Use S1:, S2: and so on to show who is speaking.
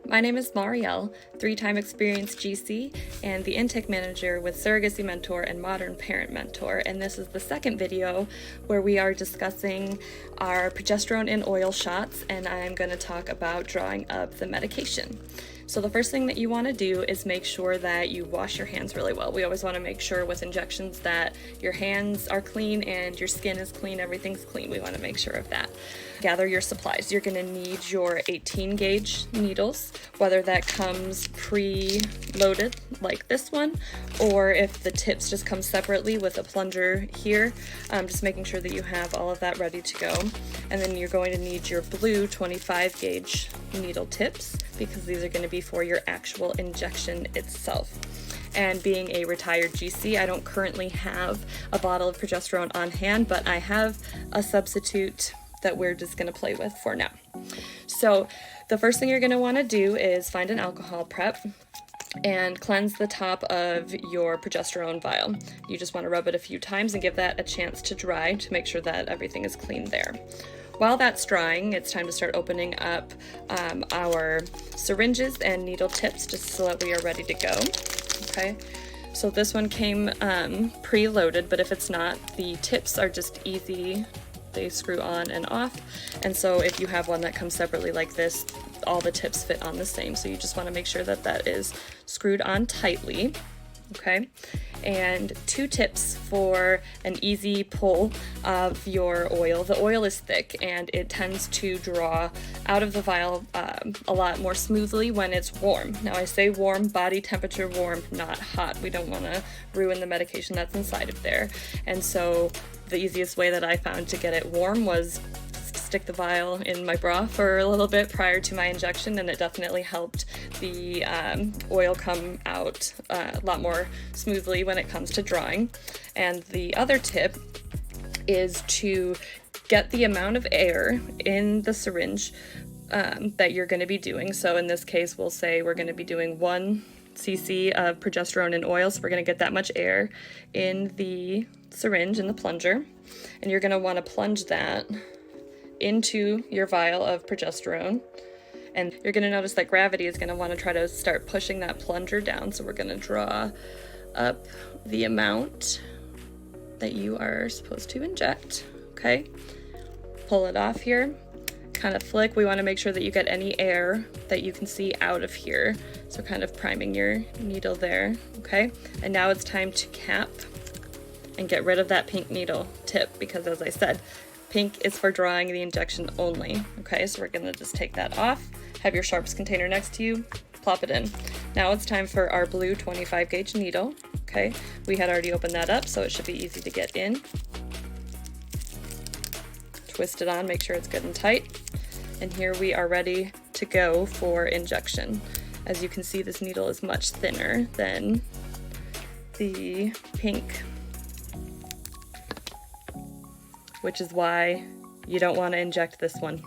S1: My name is Marielle, 3-time experienced GC and the intake manager with Surrogacy Mentor and Modern Parent Mentor, and this is the second video where we are discussing our progesterone in oil shots, and I'm going to talk about drawing up the medication. So the first thing that you want to do is make sure that you wash your hands really well. We always want to make sure with injections that your hands are clean and your skin is clean, everything's clean. We want to make sure of that. Gather your supplies. You're going to need your 18 gauge needles, whether that comes pre-loaded like this one, or if the tips just come separately with a plunger here, just making sure that you have all of that ready to go. And then you're going to need your blue 25 gauge needle tips, because these are going to be for your actual injection itself. And being a retired GC, I don't currently have a bottle of progesterone on hand, but I have a substitute that we're just going to play with for now. So the first thing you're going to want to do is find an alcohol prep and cleanse the top of your progesterone vial. You just want to rub it a few times and give that a chance to dry to make sure that everything is clean there. While that's drying, it's time to start opening up our syringes and needle tips just so that we are ready to go. Okay, so this one came pre-loaded, but if it's not, the tips are just easy. They screw on and off, and so if you have one that comes separately like this, all the tips fit on the same, so you just want to make sure that that is screwed on tightly. Okay, and 2 tips for an easy pull of your oil. The oil is thick and it tends to draw out of the vial a lot more smoothly when it's warm. Now I say warm, body temperature warm, not hot. We don't want to ruin the medication that's inside of there. And so the easiest way that I found to get it warm was stick the vial in my bra for a little bit prior to my injection, and it definitely helped the oil come out a lot more smoothly when it comes to drawing. And the other tip is to get the amount of air in the syringe that you're going to be doing. So in this case, we'll say we're going to be doing 1 cc of progesterone in oil, so we're going to get that much air in the syringe, in the plunger, and you're going to want to plunge that into your vial of progesterone, and you're going to notice that gravity is going to want to try to start pushing that plunger down. So we're going to draw up the amount that you are supposed to inject. Okay, pull it off here, kind of flick. We want to make sure that you get any air that you can see out of here, so kind of priming your needle there. Okay, and now it's time to cap and get rid of that pink needle tip, because as I said, pink is for drawing the injection only. Okay, so we're gonna just take that off, have your sharps container next to you, plop it in. Now it's time for our blue 25 gauge needle. Okay, we had already opened that up, so it should be easy to get in. Twist it on, make sure it's good and tight. And here we are ready to go for injection. As you can see, this needle is much thinner than the pink, which is why you don't want to inject this one.